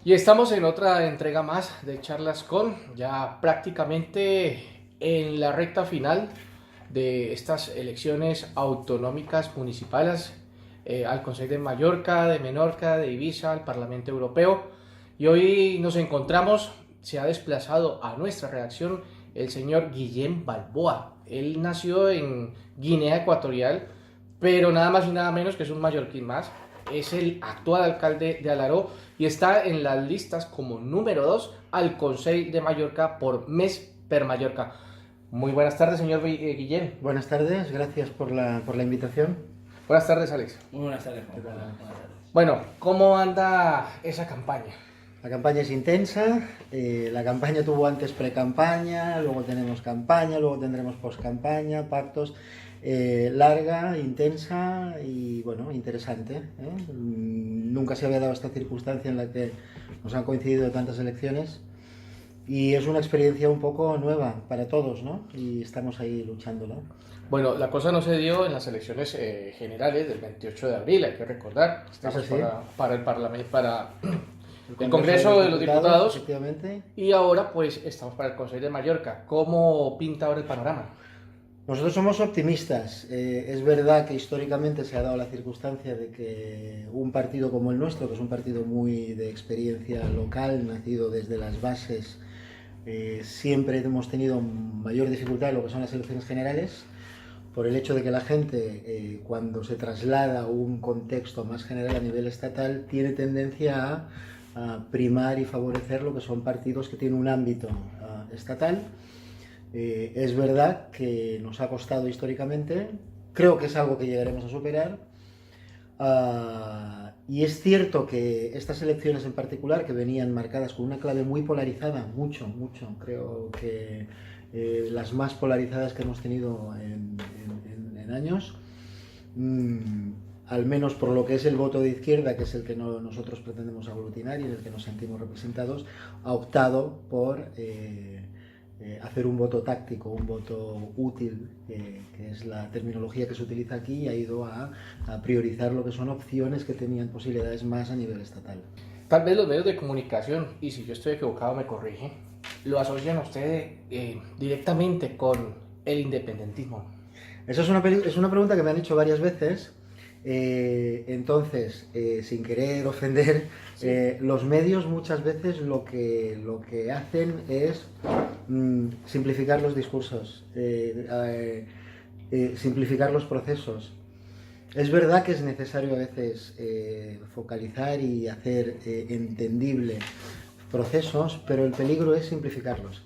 Y estamos en otra entrega más de Charlas con, ya prácticamente en la recta final de estas elecciones autonómicas municipales al Consejo de Mallorca, de Menorca, de Ibiza, al Parlamento Europeo. Y hoy nos encontramos, se ha desplazado a nuestra redacción el señor Guillem Balboa. Él nació en Guinea Ecuatorial, pero nada más y nada menos que es un mallorquín más. Es el actual alcalde de Alaró y está en las listas como número 2 al Consell de Mallorca por Més per Mallorca. Muy buenas tardes, señor Guillem. Buenas tardes, gracias por la invitación. Buenas tardes, Alex. Muy buenas tardes, Juan. Buenas tardes. Bueno, ¿cómo anda esa campaña? La campaña es intensa, la campaña tuvo antes pre-campaña, luego tenemos campaña, luego tendremos post-campaña, pactos, larga, intensa y bueno, interesante. Nunca se había dado esta circunstancia en la que nos han coincidido tantas elecciones y es una experiencia un poco nueva para todos, ¿no? Y estamos ahí luchándola. Bueno, la cosa no se dio en las elecciones generales del 28 de abril, hay que recordar. Estamos para el Parlamento, para el Congreso de los Diputados, efectivamente. Y ahora pues estamos para el Consejo de Mallorca. ¿Cómo pinta ahora el panorama? Nosotros somos optimistas. Es verdad que históricamente se ha dado la circunstancia de que un partido como el nuestro, que es un partido muy de experiencia local, nacido desde las bases, siempre hemos tenido mayor dificultad en lo que son las elecciones generales, por el hecho de que la gente, cuando se traslada a un contexto más general a nivel estatal, tiene tendencia a primar y favorecer lo que son partidos que tienen un ámbito estatal. Es verdad que nos ha costado históricamente, creo que es algo que llegaremos a superar, y es cierto que estas elecciones en particular, que venían marcadas con una clave muy polarizada, mucho, creo que las más polarizadas que hemos tenido en años, al menos por lo que es el voto de izquierda, que es el que nosotros pretendemos aglutinar y en el que nos sentimos representados, ha optado por hacer un voto táctico, un voto útil, que es la terminología que se utiliza aquí, y ha ido a priorizar lo que son opciones que tenían posibilidades más a nivel estatal. Tal vez los medios de comunicación, y si yo estoy equivocado me corrige, lo asocian a usted directamente con el independentismo. Esa es una pregunta que me han hecho varias veces. Entonces, sin querer ofender, sí. Los medios muchas veces lo que hacen es simplificar los discursos, simplificar los procesos. Es verdad que es necesario a veces focalizar y hacer entendible procesos, pero el peligro es simplificarlos.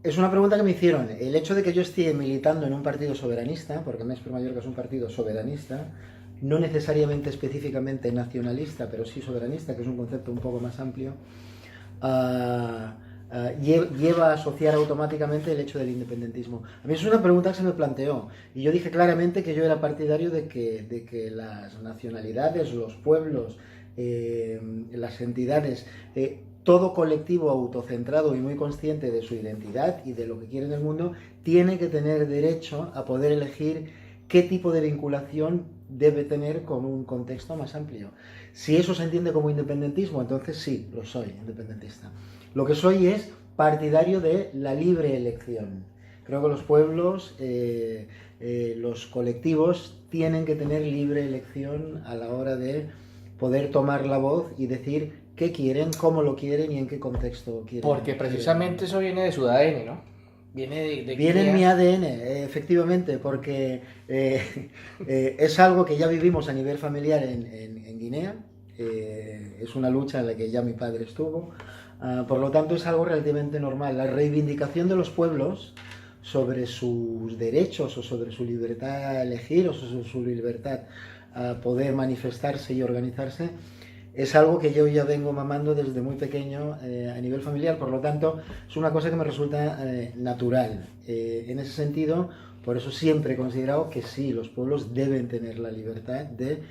Es una pregunta que me hicieron. El hecho de que yo esté militando en un partido soberanista, porque Més per Mallorca es un partido soberanista, no necesariamente específicamente nacionalista, pero sí soberanista, que es un concepto un poco más amplio, lleva a asociar automáticamente el hecho del independentismo. A mí es una pregunta que se me planteó y yo dije claramente que yo era partidario de que las nacionalidades, los pueblos, las entidades, todo colectivo autocentrado y muy consciente de su identidad y de lo que quiere en el mundo, tiene que tener derecho a poder elegir qué tipo de vinculación debe tener con un contexto más amplio. Si eso se entiende como independentismo, entonces sí, lo soy, independentista. Lo que soy es partidario de la libre elección. Creo que los pueblos, los colectivos, tienen que tener libre elección a la hora de poder tomar la voz y decir qué quieren, cómo lo quieren y en qué contexto quieren. Porque precisamente eso viene de su ADN, ¿no? Viene en mi ADN, efectivamente, porque es algo que ya vivimos a nivel familiar en Guinea. Es una lucha en la que ya mi padre estuvo. Por lo tanto, es algo relativamente normal. La reivindicación de los pueblos sobre sus derechos o sobre su libertad a elegir o sobre su libertad a poder manifestarse y organizarse es algo que yo ya vengo mamando desde muy pequeño a nivel familiar. Por lo tanto, es una cosa que me resulta natural. En ese sentido, por eso siempre he considerado que sí, los pueblos deben tener la libertad de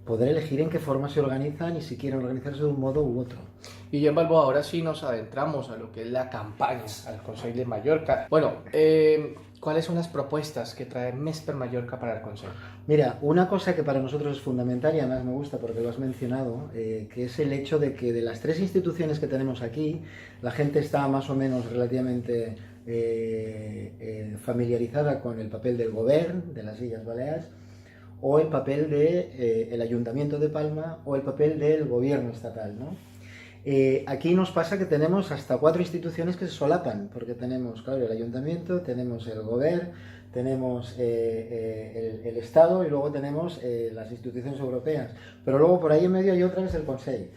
poder elegir en qué forma se organizan y si quieren organizarse de un modo u otro. Y en Balboa, ahora sí nos adentramos a lo que es la campaña al Consejo de Mallorca. Bueno, cuáles son las propuestas que trae Mesper Mallorca para el Consejo? Mira, una cosa que para nosotros es fundamental y además me gusta porque lo has mencionado, que es el hecho de que de las 3 instituciones que tenemos aquí, la gente está más o menos relativamente familiarizada con el papel del Govern de las Illes Balears, o el papel del Ayuntamiento de Palma, o el papel del gobierno estatal, ¿no? Aquí nos pasa que tenemos hasta 4 instituciones que se solapan, porque tenemos, claro, el ayuntamiento, tenemos el gobierno, tenemos el Estado y luego tenemos las instituciones europeas. Pero luego por ahí en medio hay otra que es el Consell.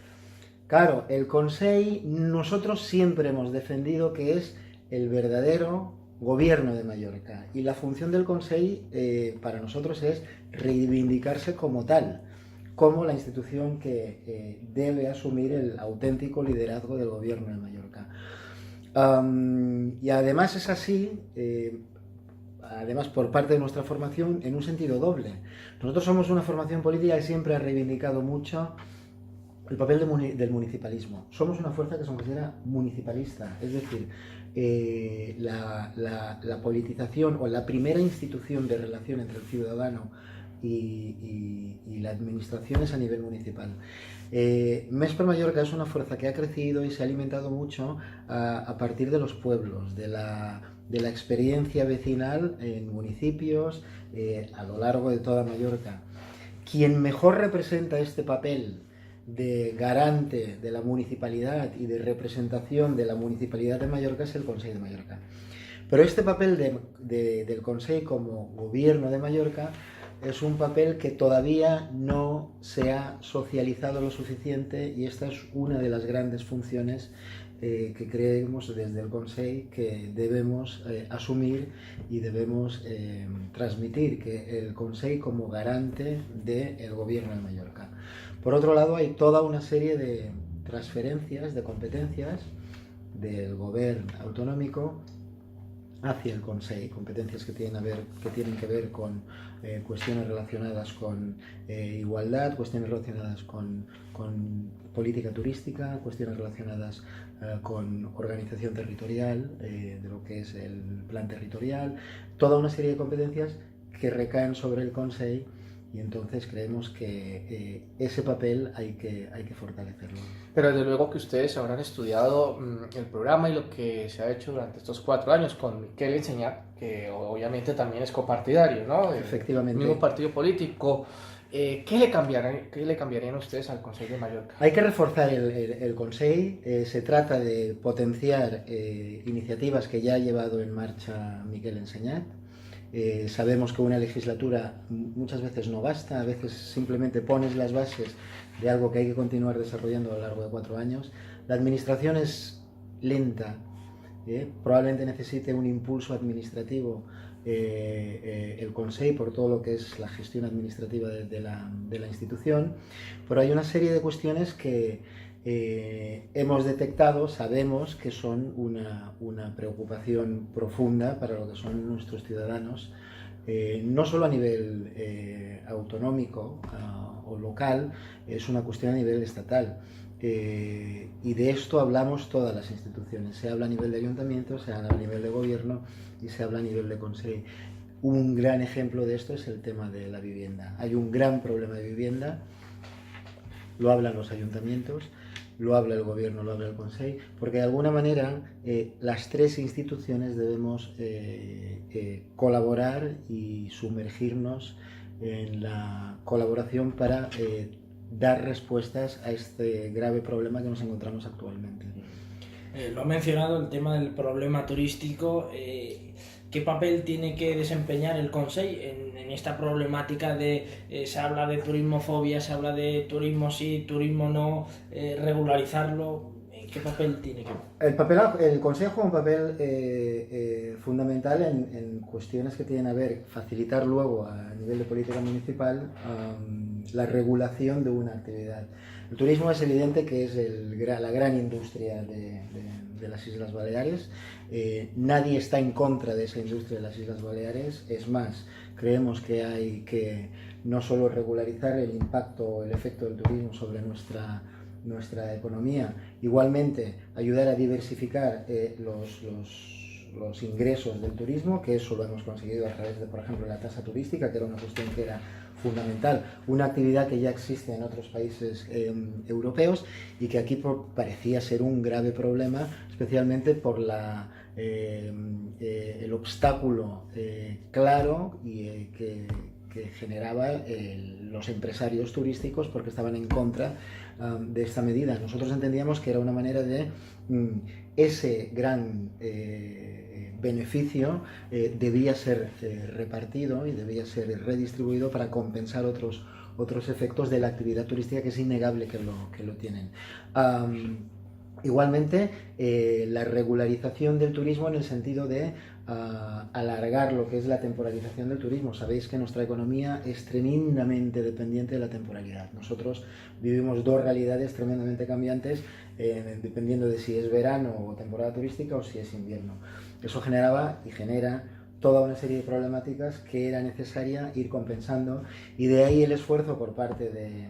Claro, el Consell nosotros siempre hemos defendido que es el verdadero gobierno de Mallorca. Y la función del Consell para nosotros es reivindicarse como tal, como la institución que debe asumir el auténtico liderazgo del gobierno de Mallorca. Y además es así, además por parte de nuestra formación, en un sentido doble. Nosotros somos una formación política que siempre ha reivindicado mucho el papel del municipalismo. Somos una fuerza que se considera municipalista, es decir, la politización o la primera institución de relación entre el ciudadano y la administración es a nivel municipal. Mesper Mallorca es una fuerza que ha crecido y se ha alimentado mucho a partir de los pueblos, de la experiencia vecinal en municipios a lo largo de toda Mallorca. Quien mejor representa este papel de garante de la municipalidad y de representación de la municipalidad de Mallorca es el Consell de Mallorca. Pero este papel del Consell como gobierno de Mallorca es un papel que todavía no se ha socializado lo suficiente, y esta es una de las grandes funciones que creemos desde el Consell que debemos asumir y debemos transmitir, que el Consell como garante del gobierno de Mallorca. Por otro lado, hay toda una serie de transferencias de competencias del gobierno autonómico hacia el Consell, competencias que tienen que ver con cuestiones relacionadas con igualdad, cuestiones relacionadas con política turística, cuestiones relacionadas con organización territorial, de lo que es el plan territorial, toda una serie de competencias que recaen sobre el Consell, y entonces creemos que ese papel hay que fortalecerlo. Pero desde luego que ustedes habrán estudiado el programa y lo que se ha hecho durante estos 4 años con Miquel Enseñat, que obviamente también es copartidario, ¿no? Efectivamente. El mismo partido político. ¿Qué le cambiarían ustedes al Consell de Mallorca? Hay que reforzar el Consell. Se trata de potenciar iniciativas que ya ha llevado en marcha Miquel Enseñat. Sabemos que una legislatura muchas veces no basta, a veces simplemente pones las bases de algo que hay que continuar desarrollando a lo largo de 4 años. La administración es lenta, probablemente necesite un impulso administrativo el Consell por todo lo que es la gestión administrativa de la institución, pero hay una serie de cuestiones que hemos detectado, sabemos que son una preocupación profunda para lo que son nuestros ciudadanos, no solo a nivel autonómico o local, es una cuestión a nivel estatal. Y de esto hablamos todas las instituciones, se habla a nivel de ayuntamiento, se habla a nivel de gobierno y se habla a nivel de Consell. Un gran ejemplo de esto es el tema de la vivienda. Hay un gran problema de vivienda, lo hablan los ayuntamientos, lo habla el gobierno, lo habla el Consell, porque de alguna manera las 3 instituciones debemos colaborar y sumergirnos en la colaboración para dar respuestas a este grave problema que nos encontramos actualmente. Lo ha mencionado, el tema del problema turístico. ¿Qué papel tiene que desempeñar el Consell en esta problemática de se habla de turismofobia, se habla de turismo sí, turismo no, regularizarlo? ¿Qué papel tiene que...? El Consell juega un papel fundamental en cuestiones que tienen a ver, facilitar luego a nivel de política municipal la regulación de una actividad. El turismo es evidente que es la gran industria de las Islas Baleares. Nadie está en contra de esa industria de las Islas Baleares. Es más, creemos que hay que no solo regularizar el impacto o el efecto del turismo sobre nuestra economía, igualmente ayudar a diversificar los ingresos del turismo, que eso lo hemos conseguido a través de, por ejemplo, la tasa turística, que era una cuestión que era fundamental, una actividad que ya existe en otros países europeos y que aquí parecía ser un grave problema, especialmente por el obstáculo claro y que generaba los empresarios turísticos, porque estaban en contra de esta medida. Nosotros entendíamos que era una manera de ese gran beneficio debía ser repartido y debía ser redistribuido para compensar otros efectos de la actividad turística, que es innegable que lo tienen. Igualmente, la regularización del turismo en el sentido de alargar lo que es la temporalización del turismo. Sabéis que nuestra economía es tremendamente dependiente de la temporalidad. Nosotros vivimos dos realidades tremendamente cambiantes, dependiendo de si es verano o temporada turística o si es invierno. Eso generaba y genera toda una serie de problemáticas que era necesaria ir compensando, y de ahí el esfuerzo por parte de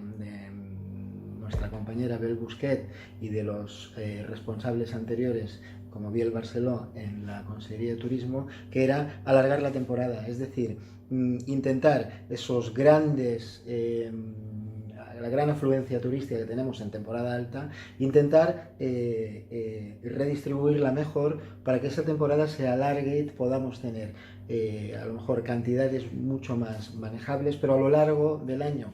nuestra compañera Bel Busquet y de los responsables anteriores, como Biel Barceló en la Consejería de Turismo, que era alargar la temporada, es decir, intentar esos grandes, la gran afluencia turística que tenemos en temporada alta, intentar redistribuirla mejor para que esa temporada se alargue y podamos tener a lo mejor cantidades mucho más manejables, pero a lo largo del año,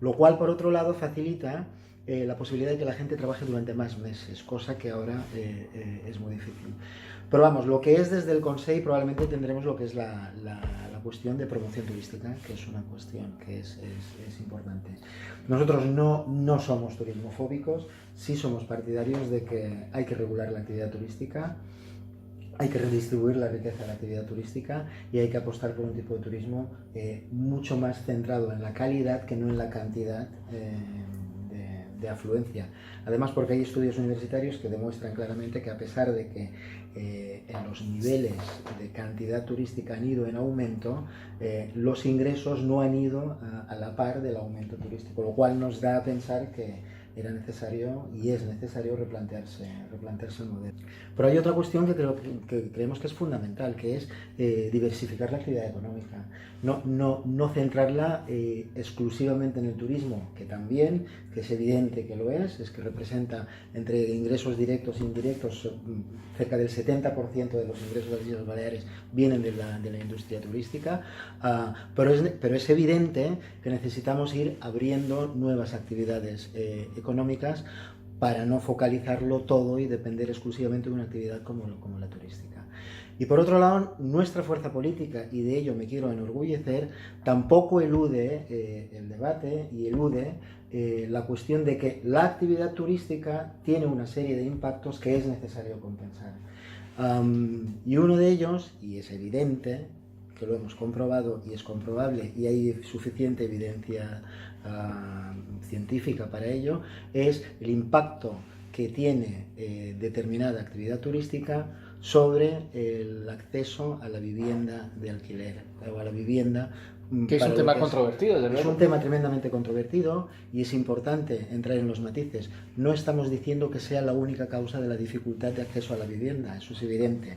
lo cual por otro lado facilita la posibilidad de que la gente trabaje durante más meses, cosa que ahora es muy difícil. Pero vamos, lo que es desde el Consejo, probablemente tendremos lo que es la cuestión de promoción turística, que es una cuestión que es importante. Nosotros no somos turismofóbicos, sí somos partidarios de que hay que regular la actividad turística, hay que redistribuir la riqueza de la actividad turística y hay que apostar por un tipo de turismo mucho más centrado en la calidad que no en la cantidad de afluencia. Además, porque hay estudios universitarios que demuestran claramente que a pesar de que en los niveles de cantidad turística han ido en aumento, los ingresos no han ido a la par del aumento turístico, lo cual nos da a pensar que era necesario y es necesario replantearse el modelo. Pero hay otra cuestión que creemos que es fundamental, que es diversificar la actividad económica. No centrarla exclusivamente en el turismo, que también, que es evidente que lo es que representa entre ingresos directos e indirectos cerca del 70% de los ingresos de las Islas Baleares vienen de la industria turística, pero es evidente que necesitamos ir abriendo nuevas actividades económicas para no focalizarlo todo y depender exclusivamente de una actividad como la turística. Y por otro lado, nuestra fuerza política, y de ello me quiero enorgullecer, tampoco elude el debate y elude la cuestión de que la actividad turística tiene una serie de impactos que es necesario compensar. Y uno de ellos, y es evidente, que lo hemos comprobado y es comprobable y hay suficiente evidencia científica para ello, es el impacto que tiene determinada actividad turística sobre el acceso a la vivienda de alquiler o a la vivienda. Que es un tema controvertido, desde luego. Es un tema tremendamente controvertido y es importante entrar en los matices. No estamos diciendo que sea la única causa de la dificultad de acceso a la vivienda, eso es evidente.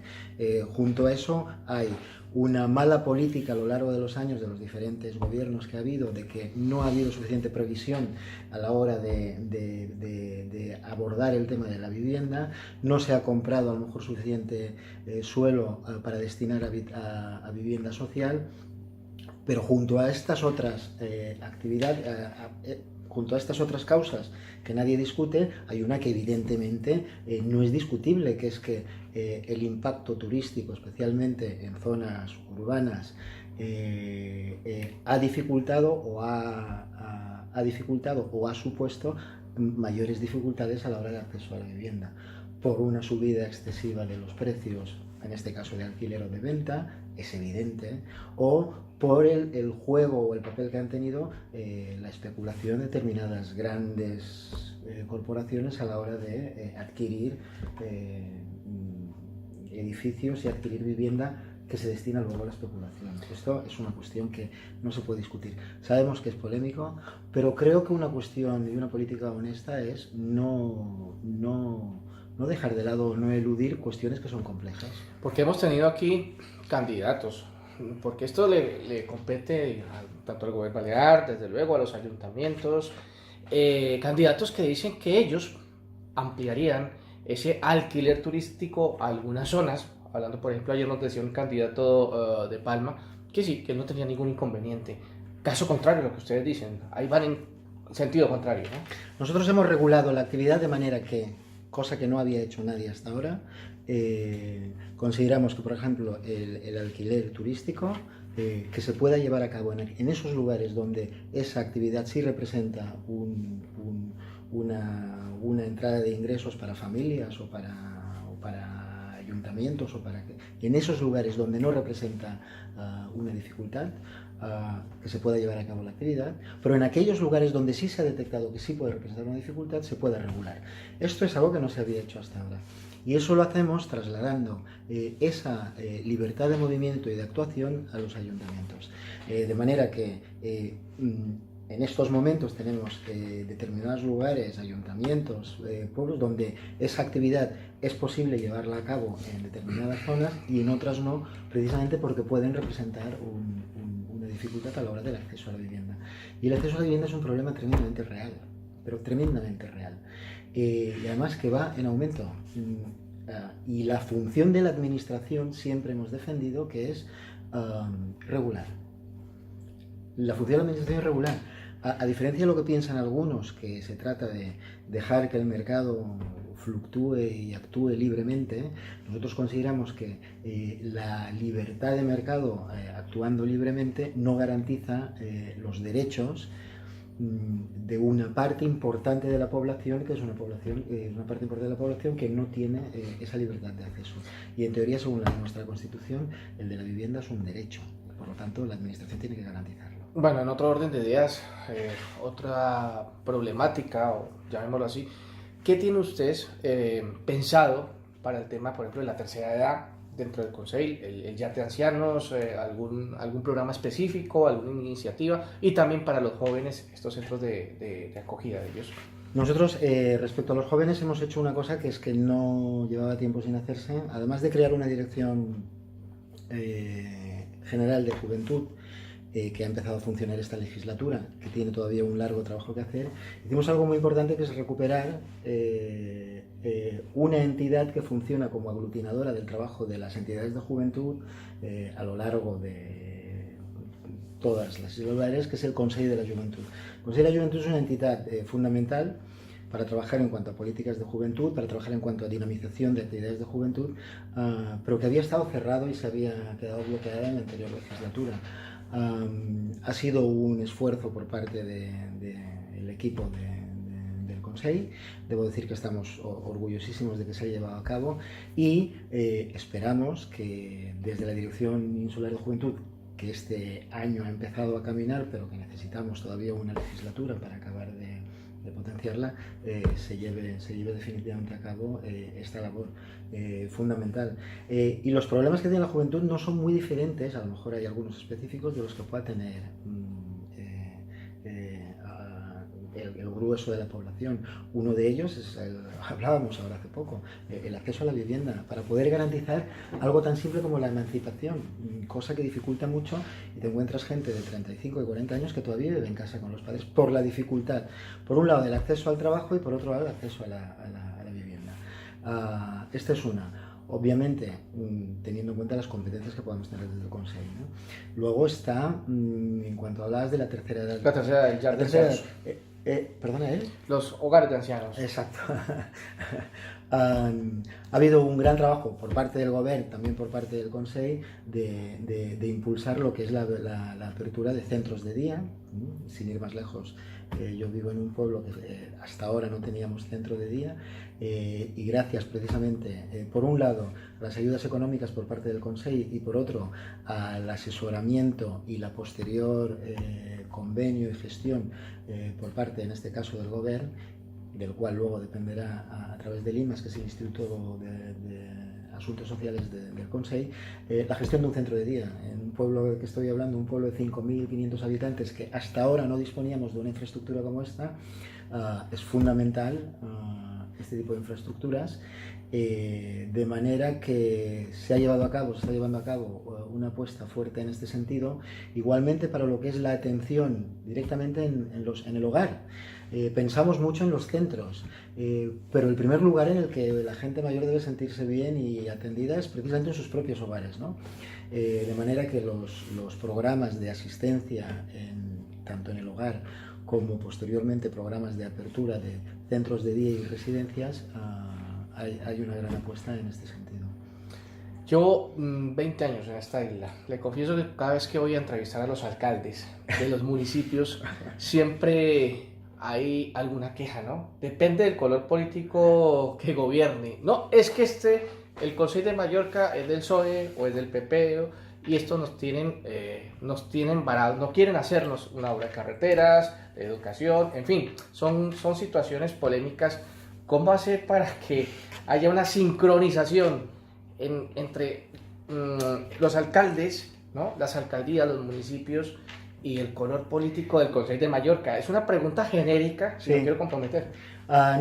Junto a eso hay una mala política a lo largo de los años de los diferentes gobiernos que ha habido, de que no ha habido suficiente previsión a la hora de abordar el tema de la vivienda, no se ha comprado a lo mejor suficiente suelo para destinar a vivienda social, pero junto a estas otras junto a estas otras causas que nadie discute, hay una que evidentemente no es discutible, que es que el impacto turístico, especialmente en zonas urbanas, ha dificultado o ha supuesto mayores dificultades a la hora de acceso a la vivienda, por una subida excesiva de los precios, en este caso de alquiler o de venta, es evidente, o por el juego o el papel que han tenido la especulación de determinadas grandes corporaciones a la hora de adquirir edificios y adquirir vivienda que se destina luego a la especulación. Esto es una cuestión que no se puede discutir. Sabemos que es polémico, pero creo que una cuestión y una política honesta es no no dejar de lado o no eludir cuestiones que son complejas. Porque hemos tenido aquí candidatos, porque esto le compete tanto al gobierno balear, desde luego a los ayuntamientos, candidatos que dicen que ellos ampliarían ese alquiler turístico a algunas zonas. Hablando, por ejemplo, ayer nos decía un candidato de Palma que sí, que él no tenía ningún inconveniente. Caso contrario a lo que ustedes dicen, ahí van en sentido contrario, ¿no? Nosotros hemos regulado la actividad de manera que, cosa que no había hecho nadie hasta ahora, consideramos que, por ejemplo, el alquiler turístico que se pueda llevar a cabo en esos lugares donde esa actividad sí representa una entrada de ingresos para familias o para ayuntamientos, en esos lugares donde no representa una dificultad, que se pueda llevar a cabo la actividad, pero en aquellos lugares donde sí se ha detectado que sí puede representar una dificultad, se pueda regular. Esto es algo que no se había hecho hasta ahora. Y eso lo hacemos trasladando esa libertad de movimiento y de actuación a los ayuntamientos. De manera que en estos momentos tenemos determinados lugares, ayuntamientos, pueblos, donde esa actividad es posible llevarla a cabo en determinadas zonas y en otras no, precisamente porque pueden representar una dificultad a la hora del acceso a la vivienda. Y el acceso a la vivienda es un problema tremendamente real, pero tremendamente real. Y además que va en aumento. Y la función de la administración siempre hemos defendido que es regular. La función de la administración es regular. A diferencia de lo que piensan algunos, que se trata de dejar que el mercado fluctúe y actúe libremente, nosotros consideramos que la libertad de mercado actuando libremente no garantiza los derechos de una parte importante de la población, que es una parte importante de la población que no tiene esa libertad de acceso. Y en teoría, según nuestra Constitución, el de la vivienda es un derecho. Por lo tanto, la administración tiene que garantizarlo. Bueno, en otro orden de ideas, otra problemática, o llamémoslo así, ¿qué tiene usted pensado para el tema, por ejemplo, de la tercera edad dentro del Consejo, el yate de ancianos, algún programa específico, alguna iniciativa, y también para los jóvenes, estos centros de acogida de ellos? Nosotros, respecto a los jóvenes, hemos hecho una cosa que es que no llevaba tiempo sin hacerse, además de crear una dirección general de juventud, que ha empezado a funcionar esta legislatura, que tiene todavía un largo trabajo que hacer. Hicimos algo muy importante, que es recuperar una entidad que funciona como aglutinadora del trabajo de las entidades de juventud a lo largo de todas las Islas Baleares, que es el Consell de la Juventud. El Consell de la Juventud es una entidad fundamental para trabajar en cuanto a políticas de juventud, para trabajar en cuanto a dinamización de actividades de juventud, pero que había estado cerrado y se había quedado bloqueada en la anterior legislatura. Ha sido un esfuerzo por parte del equipo del Consell. Debo decir que estamos orgullosísimos de que se haya llevado a cabo y esperamos que desde la Dirección Insular de Juventud, que este año ha empezado a caminar, pero que necesitamos todavía una legislatura para acabar de potenciarla, se lleve definitivamente a cabo esta labor fundamental. Y los problemas que tiene la juventud no son muy diferentes, a lo mejor hay algunos específicos, de los que pueda tener el grueso de la población. Uno de ellos es, hablábamos ahora hace poco, el acceso a la vivienda, para poder garantizar algo tan simple como la emancipación, cosa que dificulta mucho, y te encuentras gente de 35 y 40 años que todavía vive en casa con los padres por la dificultad, por un lado del acceso al trabajo y por otro lado el acceso a la vivienda. Esta es una. Obviamente, teniendo en cuenta las competencias que podemos tener desde el Consell, ¿no? Luego está, en cuanto hablabas de la tercera edad. La tercera edad, el yate de ancianos. ¿Perdona, él? Los hogares de ancianos. Exacto. Ha habido un gran trabajo por parte del Gobierno, también por parte del Consell, de impulsar lo que es la apertura de centros de día. Sin ir más lejos, yo vivo en un pueblo que hasta ahora no teníamos centro de día, y gracias precisamente, por un lado, a las ayudas económicas por parte del Consell y por otro, al asesoramiento y la posterior convenio y gestión por parte, en este caso, del Gobierno, del cual luego dependerá a través del IMAS, que es el Instituto de Asuntos Sociales del Consell, la gestión de un centro de día. En un pueblo que estoy hablando, un pueblo de 5.500 habitantes, que hasta ahora no disponíamos de una infraestructura como esta, es fundamental este tipo de infraestructuras, de manera que se está llevando a cabo una apuesta fuerte en este sentido, igualmente para lo que es la atención directamente en el hogar. Pensamos mucho en los centros, pero el primer lugar en el que la gente mayor debe sentirse bien y atendida es precisamente en sus propios hogares, ¿no? De manera que los programas de asistencia, tanto en el hogar como posteriormente programas de apertura de centros de día y residencias, hay una gran apuesta en este sentido. Yo, 20 años en esta isla, le confieso que cada vez que voy a entrevistar a los alcaldes de los municipios, siempre hay alguna queja, ¿no? Depende del color político que gobierne. No, es que el Consejo de Mallorca es del PSOE o es del PP, y esto nos tienen varados, no quieren hacernos una obra de carreteras, de educación, en fin, son situaciones polémicas. ¿Cómo hacer para que haya una sincronización entre los alcaldes, ¿no? Las alcaldías, los municipios y el color político del Consejo de Mallorca? Es una pregunta genérica, si Sí. no quiero comprometer.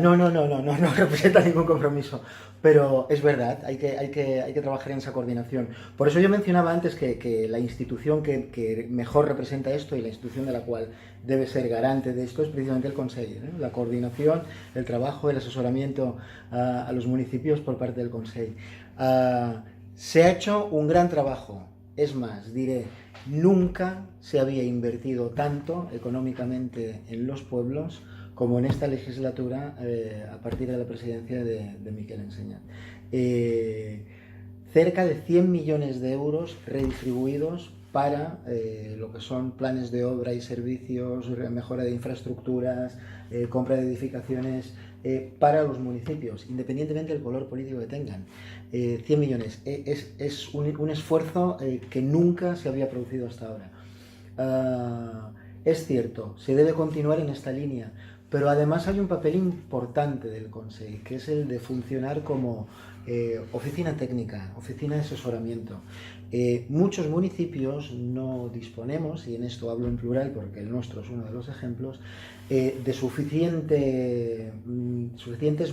No representa ningún compromiso, pero es verdad, hay que trabajar en esa coordinación. Por eso yo mencionaba antes que la institución que mejor representa esto y la institución de la cual debe ser garante de esto es precisamente el Consell, ¿no? La coordinación, el trabajo, el asesoramiento a los municipios por parte del Consell. Se ha hecho un gran trabajo, es más, diré, nunca se había invertido tanto económicamente en los pueblos como en esta legislatura a partir de la presidencia de Miquel Enseñat. Cerca de 100 millones de euros redistribuidos para lo que son planes de obra y servicios, mejora de infraestructuras, compra de edificaciones para los municipios, independientemente del color político que tengan. 100 millones es un esfuerzo que nunca se había producido hasta ahora. Es cierto, se debe continuar en esta línea, pero además hay un papel importante del Consell, que es el de funcionar como oficina técnica, oficina de asesoramiento. Muchos municipios no disponemos, y en esto hablo en plural porque el nuestro es uno de los ejemplos, de suficientes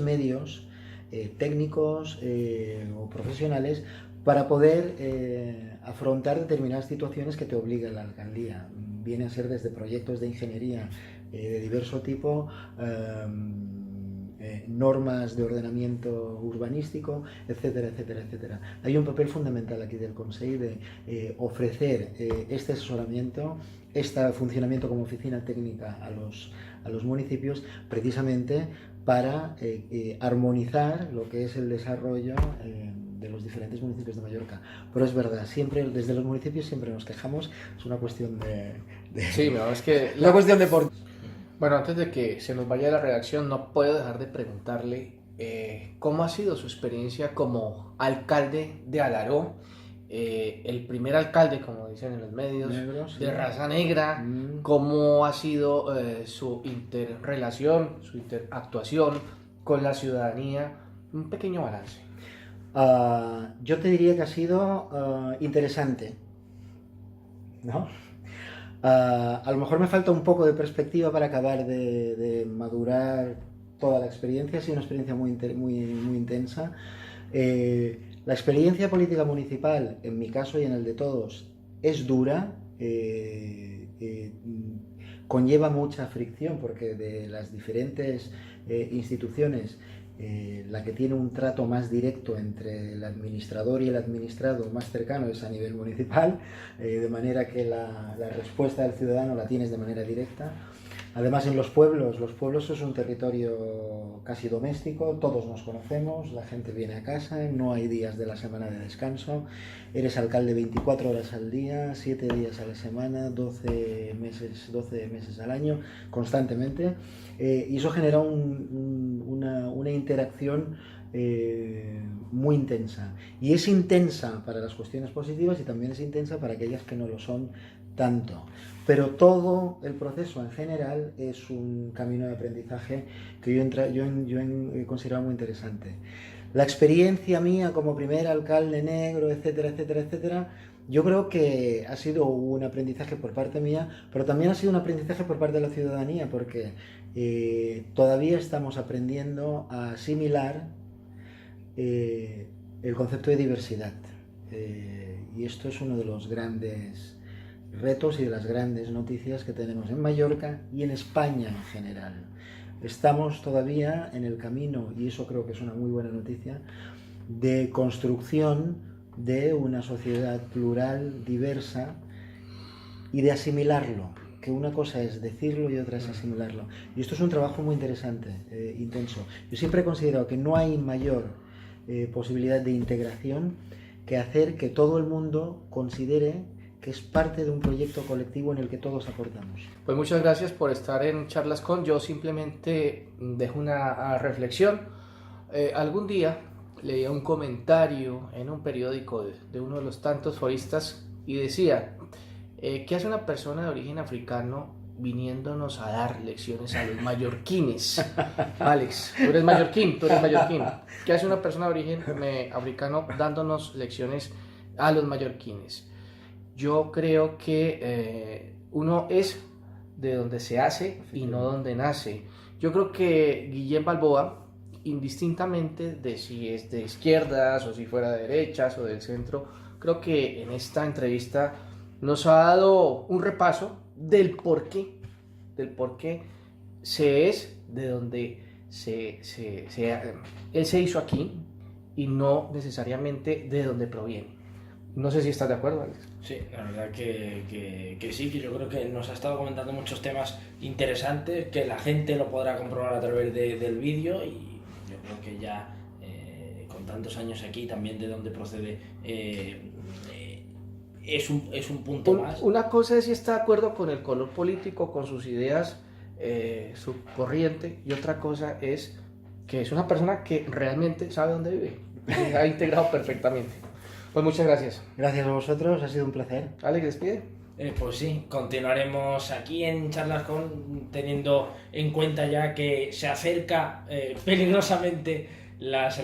medios técnicos o profesionales para poder afrontar determinadas situaciones que te obliga la alcaldía. Viene a ser desde proyectos de ingeniería de diverso tipo, normas de ordenamiento urbanístico, etcétera, etcétera, etcétera. Hay un papel fundamental aquí del Consell de ofrecer este asesoramiento, este funcionamiento como oficina técnica a los municipios, precisamente para armonizar lo que es el desarrollo de los diferentes municipios de Mallorca. Pero es verdad, siempre desde los municipios siempre nos quejamos, es una cuestión Sí, no, es que una cuestión de por... Bueno, antes de que se nos vaya la redacción, no puedo dejar de preguntarle cómo ha sido su experiencia como alcalde de Alaró, el primer alcalde, como dicen en los medios, Negro, sí. de raza negra, cómo ha sido su interrelación, su interactuación con la ciudadanía, un pequeño balance. Yo te diría que ha sido interesante, ¿no? A lo mejor me falta un poco de perspectiva para acabar de madurar toda la experiencia. Ha sido una experiencia muy intensa. La experiencia política municipal, en mi caso y en el de todos, es dura, conlleva mucha fricción porque de las diferentes instituciones, la que tiene un trato más directo entre el administrador y el administrado más cercano es a nivel municipal, de manera que la respuesta del ciudadano la tienes de manera directa. Además, en los pueblos es un territorio casi doméstico, todos nos conocemos, la gente viene a casa, no hay días de la semana de descanso, eres alcalde 24 horas al día, 7 días a la semana, 12 meses al año, constantemente, y eso genera una interacción muy intensa. Y es intensa para las cuestiones positivas y también es intensa para aquellas que no lo son tanto. Pero todo el proceso en general es un camino de aprendizaje que yo he considerado muy interesante. La experiencia mía como primer alcalde negro, etcétera, etcétera, etcétera, Yo creo que ha sido un aprendizaje por parte mía, pero también ha sido un aprendizaje por parte de la ciudadanía, porque todavía estamos aprendiendo a asimilar el concepto de diversidad. Y esto es uno de los grandes retos y de las grandes noticias que tenemos en Mallorca y en España en general. Estamos todavía en el camino, y eso creo que es una muy buena noticia, de construcción de una sociedad plural, diversa, y de asimilarlo, que una cosa es decirlo y otra es asimilarlo. Y esto es un trabajo muy interesante, intenso. Yo siempre he considerado que no hay mayor posibilidad de integración que hacer que todo el mundo considere que es parte de un proyecto colectivo en el que todos aportamos. Pues muchas gracias por estar en Charlas con. Yo simplemente dejo una reflexión. Algún día leía un comentario en un periódico de uno de los tantos foristas y decía, ¿qué hace una persona de origen africano viniéndonos a dar lecciones a los mallorquines? Alex, tú eres mallorquín. ¿Qué hace una persona de origen africano dándonos lecciones a los mallorquines? Yo creo que uno es de donde se hace y no donde nace. Yo creo que Guillem Balboa, indistintamente de si es de izquierdas o si fuera de derechas o del centro, creo que en esta entrevista nos ha dado un repaso del por qué se es de donde él se hizo aquí y no necesariamente de donde proviene. No sé si estás de acuerdo, Alex. Sí, la verdad que sí, que yo creo que nos ha estado comentando muchos temas interesantes, que la gente lo podrá comprobar a través del vídeo, y yo creo que ya con tantos años aquí, también de dónde procede, es un punto más. Una cosa es si está de acuerdo con el color político, con sus ideas, su corriente, y otra cosa es que es una persona que realmente sabe dónde vive, se ha integrado perfectamente. Pues muchas gracias. Gracias a vosotros, ha sido un placer. Alex, despide. Pues sí, continuaremos aquí en Charlas con, teniendo en cuenta ya que se acerca peligrosamente las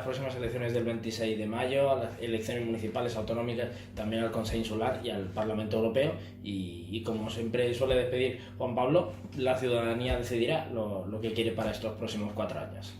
próximas elecciones del 26 de mayo, a las elecciones municipales, autonómicas, también al Consejo Insular y al Parlamento Europeo, y como siempre suele despedir Juan Pablo, la ciudadanía decidirá lo que quiere para estos próximos 4 años.